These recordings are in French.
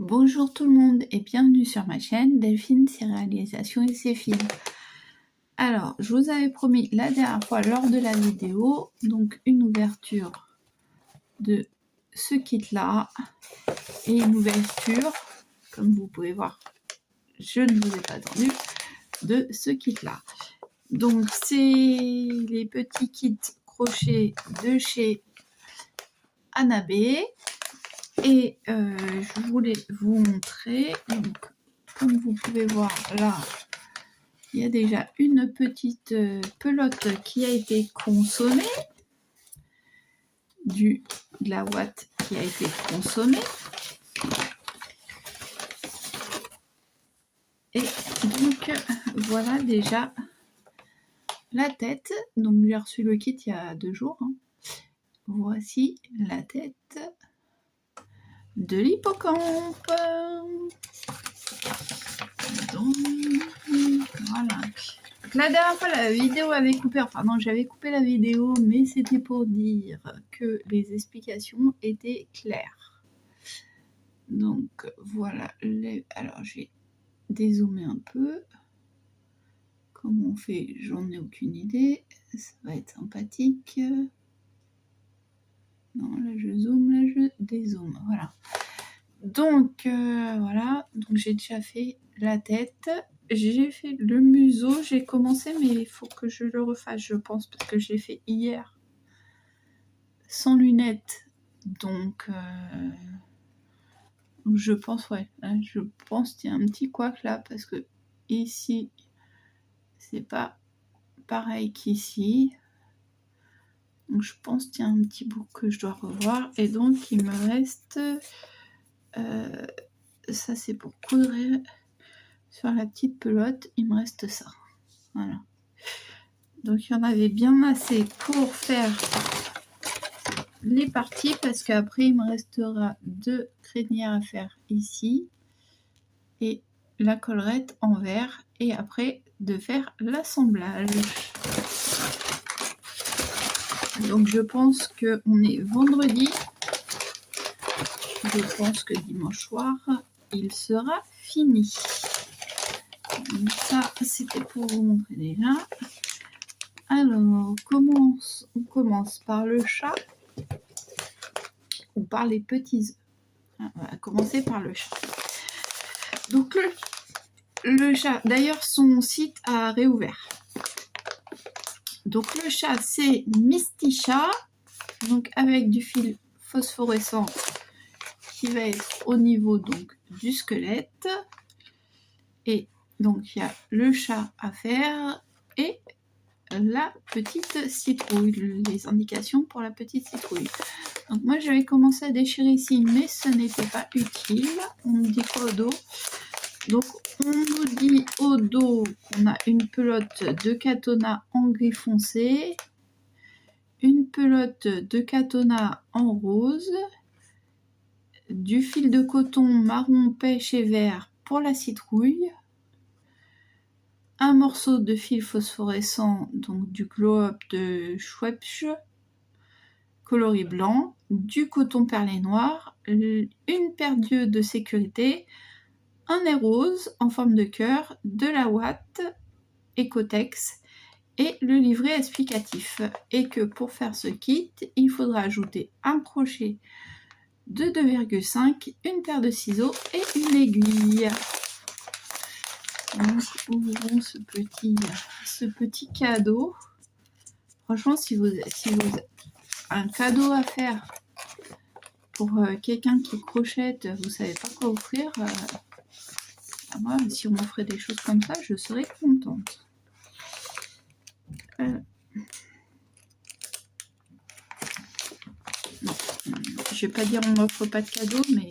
Bonjour tout le monde et bienvenue sur ma chaîne Delphine, ses réalisations et ses films. Alors, je vous avais promis la dernière fois lors de la vidéo, donc une ouverture de ce kit-là et une ouverture, comme vous pouvez voir, je ne vous ai pas attendu, de ce kit-là. Donc, c'est les petits kits crochets de chez Anabé. Et je voulais vous montrer, donc, comme vous pouvez voir là, il y a déjà une petite pelote qui a été consommée, de la ouate qui a été consommée. Et donc voilà déjà la tête. Donc j'ai reçu le kit il y a 2 jours. Voici la tête de l'hippocampe. Donc voilà. La dernière fois, la vidéo avait coupé, enfin non, j'avais coupé la vidéo, mais c'était pour dire que les explications étaient claires. Donc voilà, alors j'ai dézoomé un peu. Comment on fait, j'en ai aucune idée. Ça va être sympathique. Non, là je zoome, là je dézoome, voilà. Donc voilà, donc j'ai déjà fait la tête. J'ai fait le museau, j'ai commencé, mais il faut que je le refasse, je pense, parce que j'ai fait hier sans lunettes. Donc, je pense, ouais, là, je pense qu'il y a un petit couac là, parce que ici, c'est pas pareil qu'ici. Donc, je pense qu'il y a un petit bout que je dois revoir. Et donc, il me reste... ça, c'est pour coudre sur la petite pelote. Il me reste ça. Voilà. Donc il y en avait bien assez pour faire les parties parce qu'après il me restera 2 crinières à faire ici et la collerette en verre et après de faire l'assemblage. Donc je pense qu'on est vendredi. Je pense que dimanche soir il sera fini. Donc ça c'était pour vous montrer déjà. Alors, on commence par le chat ou par les petits œufs. On va commencer par le chat. Donc le chat, d'ailleurs son site a réouvert. Donc le chat c'est Misty Chat, donc avec du fil phosphorescent qui va être au niveau donc du squelette. Et donc il y a le chat à faire et la petite citrouille, les indications pour la petite citrouille. Donc moi j'avais commencé à déchirer ici, mais ce n'était pas utile. On me dit quoi au dos? Donc on nous dit au dos qu'on a une pelote de Katona en gris foncé, une pelote de Katona en rose, du fil de coton marron pêche et vert pour la citrouille, un morceau de fil phosphorescent, donc du glow-up de Schweppes, coloris blanc, du coton perlé noir, une paire d'yeux de sécurité, un nez rose en forme de cœur, de la ouate Ecotex et le livret explicatif. Et que pour faire ce kit, il faudra ajouter un crochet de 2,5, une paire de ciseaux et une aiguille. Donc ouvrons ce petit cadeau. Franchement, si vous un cadeau à faire pour quelqu'un qui crochette, vous savez pas quoi offrir, moi, si on m'offrait des choses comme ça, je serais contente. Non, je vais pas dire on m'offre pas de cadeaux, mais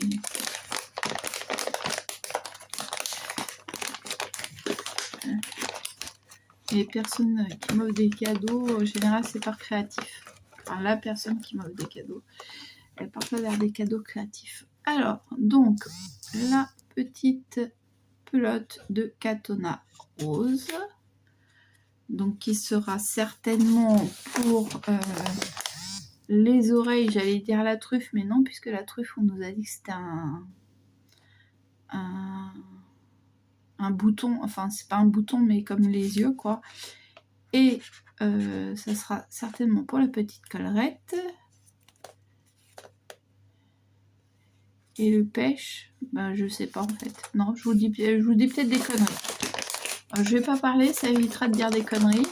les personnes qui m'offrent des cadeaux, en général, c'est par créatif. Enfin, la personne qui m'offre des cadeaux, elle part pas vers des cadeaux créatifs. Alors, donc, la petite pelote de Katona rose, donc qui sera certainement pour les oreilles, j'allais dire la truffe, mais non, puisque la truffe, on nous a dit que c'était un un bouton, enfin c'est pas un bouton mais comme les yeux quoi. Et ça sera certainement pour la petite collerette. Et le pêche, ben, je sais pas en fait. Non, je vous dis peut-être des conneries. Je vais pas parler, ça évitera de dire des conneries.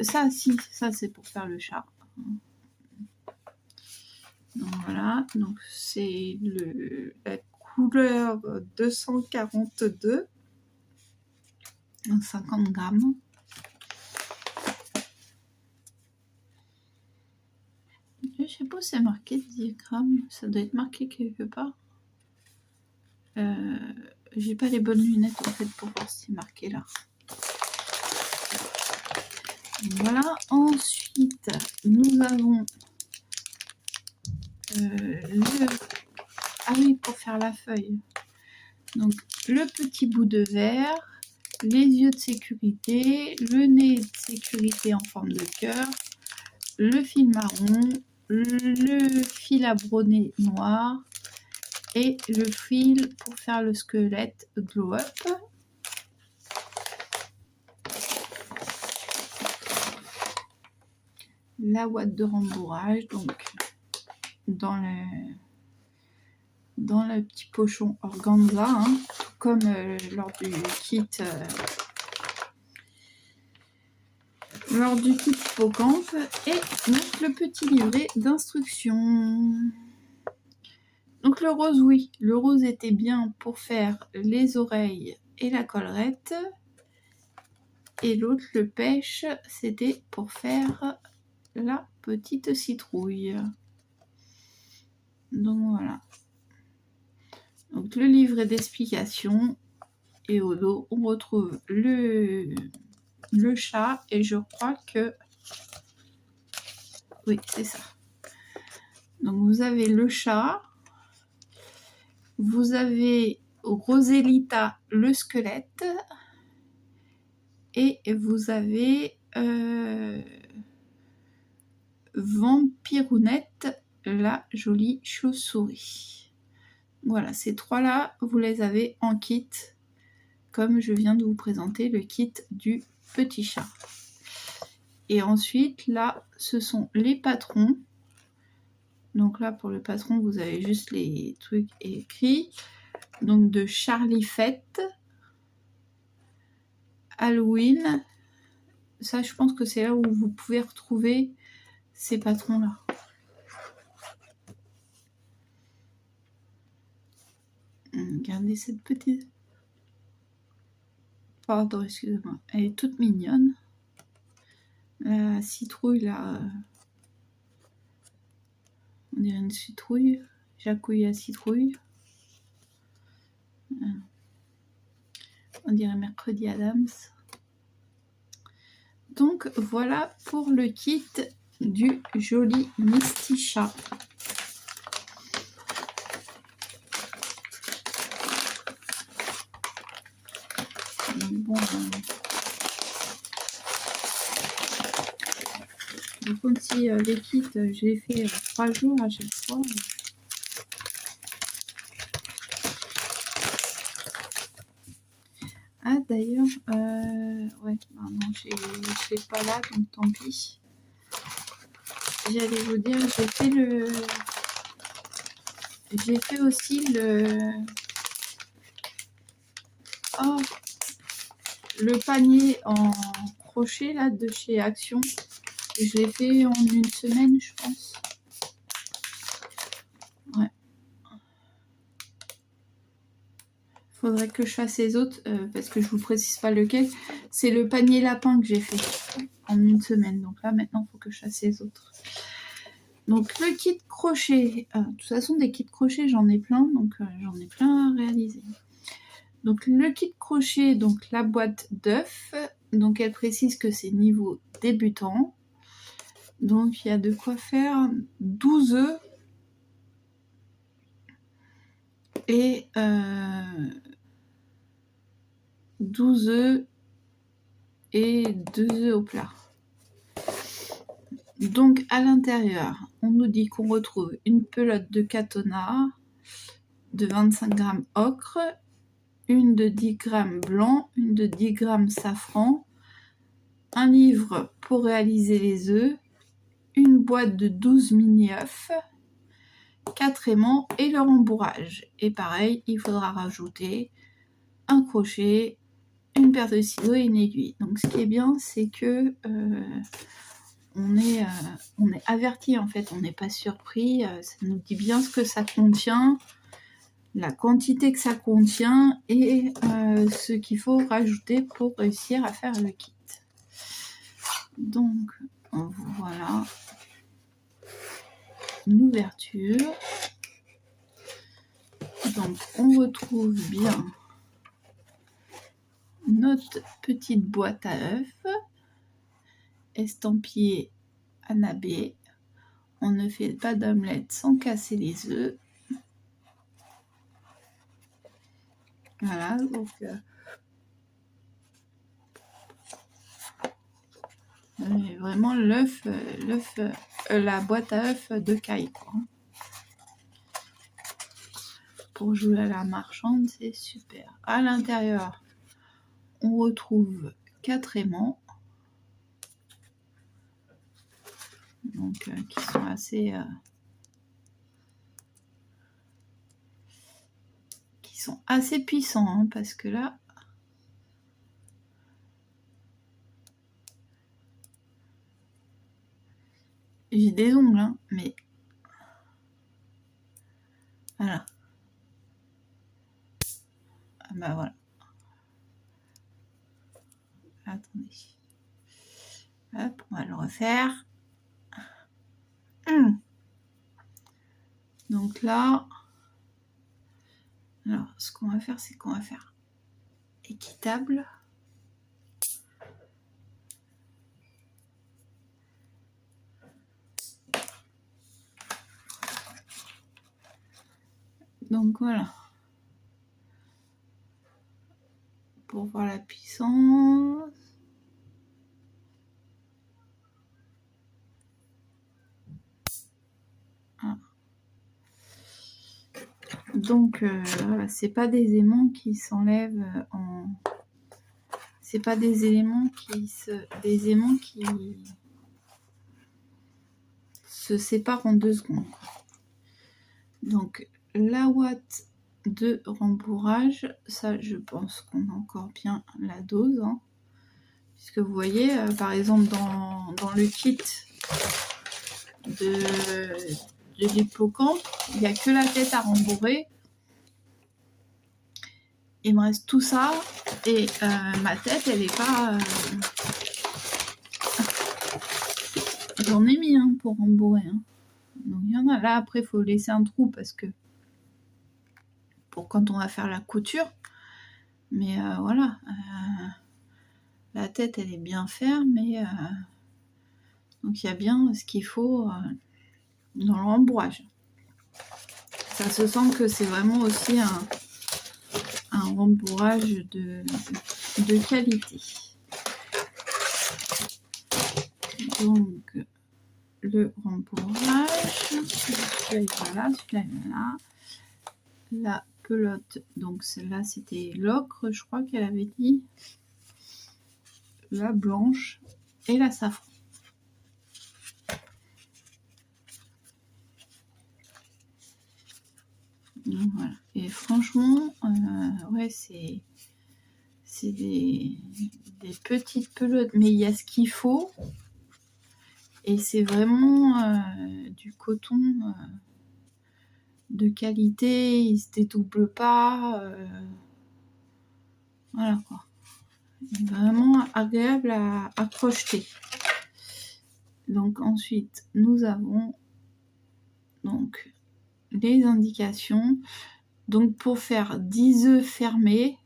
Ça, si, ça c'est pour faire le chat. Donc voilà, donc c'est la couleur 242, 50 grammes. Je sais pas où c'est marqué 10 grammes, ça doit être marqué quelque part. J'ai pas les bonnes lunettes en fait pour voir si c'est marqué là. Voilà, ensuite nous avons ah oui, pour faire la feuille. Donc le petit bout de verre, les yeux de sécurité, le nez de sécurité en forme de cœur, le fil marron, le fil à brodé noir et le fil pour faire le squelette glow up. La ouate de rembourrage, donc dans le petit pochon organza, hein, tout comme lors du kit Hippocampe, et donc le petit livret d'instructions. Donc le rose, oui, le rose était bien pour faire les oreilles et la collerette, et l'autre, le pêche, c'était pour faire la petite citrouille. Donc voilà. Donc le livret d'explication, et au dos on retrouve le chat, et je crois que oui c'est ça. Donc vous avez le chat, vous avez Roselita le squelette, et vous avez Vampirounette la jolie chauve-souris. Voilà, ces trois là vous les avez en kit, comme je viens de vous présenter le kit du petit chat. Et ensuite, là, ce sont les patrons. Donc là, pour le patron, vous avez juste les trucs écrits. Donc de Charlie Fête, Halloween. Ça, je pense que c'est là où vous pouvez retrouver ces patrons-là. Regardez cette petite... Pardon, excusez-moi. Elle est toute mignonne. La citrouille, là... On dirait une citrouille. Jacouille à citrouille. On dirait Mercredi Adams. Donc voilà pour le kit du joli Misty Chat. Donc bon, comme si les kits, j'ai fait 3 jours à chaque fois. Ah d'ailleurs, ouais, non, je l'ai pas là, donc tant pis. J'allais vous dire, j'ai fait aussi le panier en crochet là de chez Action. Je l'ai fait en une semaine, je pense. Ouais. Faudrait que je fasse les autres parce que je vous précise pas lequel. C'est le panier lapin que j'ai fait en une semaine. Donc là maintenant il faut que je fasse les autres. Donc le kit crochet. De toute façon des kits crochet j'en ai plein, donc j'en ai plein à réaliser. Donc le kit crochet, donc la boîte d'œufs. Donc elle précise que c'est niveau débutant. Donc il y a de quoi faire 12 œufs. Et 12 œufs et 2 œufs au plat. Donc à l'intérieur, on nous dit qu'on retrouve une pelote de Katona, de 25 g ocre, une de 10 g blanc, une de 10 g safran, un livre pour réaliser les œufs, une boîte de 12 mini-œufs, 4 aimants et le rembourrage. Et pareil, il faudra rajouter un crochet, une paire de ciseaux et une aiguille. Donc ce qui est bien, c'est que on est averti en fait, on n'est pas surpris, ça nous dit bien ce que ça contient, la quantité que ça contient et ce qu'il faut rajouter pour réussir à faire le kit. Donc voilà une ouverture. Donc on retrouve bien notre petite boîte à œufs estampillée Anabé. On ne fait pas d'omelette sans casser les œufs. Voilà, donc vraiment l'œuf, la boîte à œufs de Caille, quoi. Pour jouer à la marchande, c'est super. À l'intérieur, on retrouve 4 aimants, donc qui sont assez puissants, hein, parce que là, j'ai des ongles, hein, mais voilà. Ah bah voilà. Attendez. Hop, on va le refaire. Donc là, alors ce qu'on va faire, c'est qu'on va faire équitable. Donc voilà. Pour voir la puissance. Ah. Donc voilà, c'est pas des aimants qui s'enlèvent en. C'est pas des éléments des aimants qui se séparent en 2 secondes. Donc la ouate de rembourrage, ça je pense qu'on a encore bien la dose, hein, puisque vous voyez par exemple dans le kit de l'hippocampe, il n'y a que la tête à rembourrer. Il me reste tout ça et ma tête elle est pas j'en ai mis pour rembourrer, hein. Donc il y en a là, après il faut laisser un trou parce que pour quand on va faire la couture, mais voilà, la tête elle est bien ferme, mais donc il y a bien ce qu'il faut dans le rembourrage. Ça se sent que c'est vraiment aussi un rembourrage de qualité. Donc le rembourrage, celui-là est là. La pelote, donc celle-là c'était l'ocre, je crois qu'elle avait dit, la blanche et la safran. Donc, voilà. Et franchement, ouais, c'est des petites pelotes, mais il y a ce qu'il faut. Et c'est vraiment du coton de qualité, il se dédouble pas. Voilà quoi. Vraiment agréable à crocheter. Donc ensuite, nous avons donc les indications. Donc pour faire 10 œufs fermés,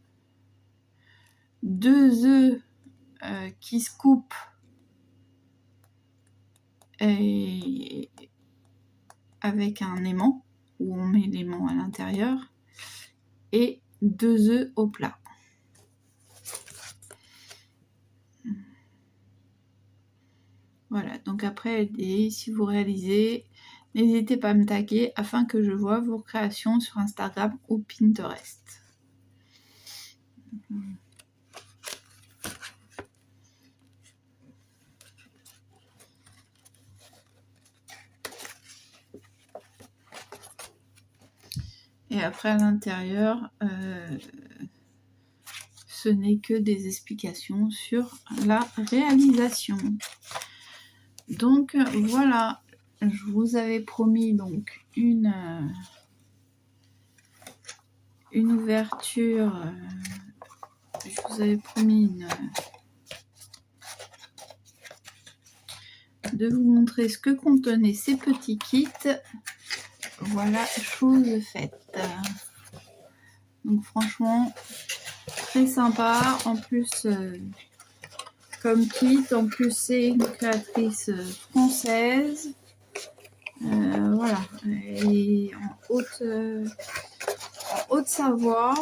2 œufs qui se coupent et avec un aimant, où on met l'aimant à l'intérieur, et 2 œufs au plat. Voilà, donc après, si vous réalisez N'hésitez pas à me taguer afin que je vois vos créations sur Instagram ou Pinterest. Et après à l'intérieur, ce n'est que des explications sur la réalisation. Donc voilà, je vous avais promis donc une ouverture, je vous avais promis de vous montrer ce que contenaient ces petits kits. Voilà, chose faite. Donc franchement, très sympa. En plus, comme kit, en plus c'est une créatrice française. Voilà, et en Haute-Savoie.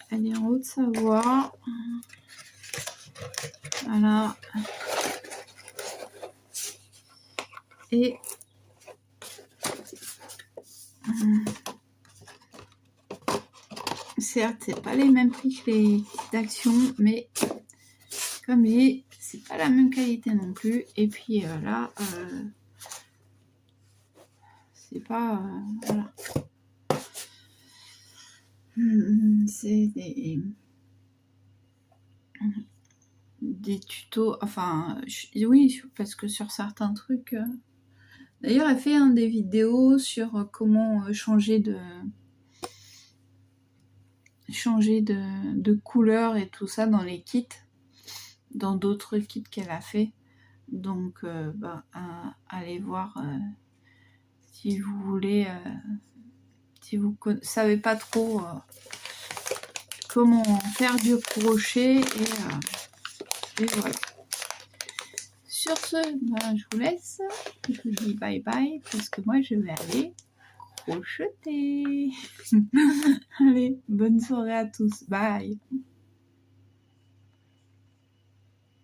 Elle est en Haute-Savoie. Voilà. Et certes, c'est pas les mêmes prix que les kits d'Action, mais comme dit, c'est pas la même qualité non plus. Et puis là, c'est pas voilà. C'est des tutos, enfin oui, parce que sur certains trucs. D'ailleurs, elle fait des vidéos sur comment changer de couleur et tout ça dans les kits, dans d'autres kits qu'elle a fait. Donc, allez voir si vous voulez, si vous ne savez pas trop comment faire du crochet. Et voilà. Sur ce, je vous laisse. Je vous dis bye bye parce que moi, je vais aller crocheter. Allez, bonne soirée à tous. Bye.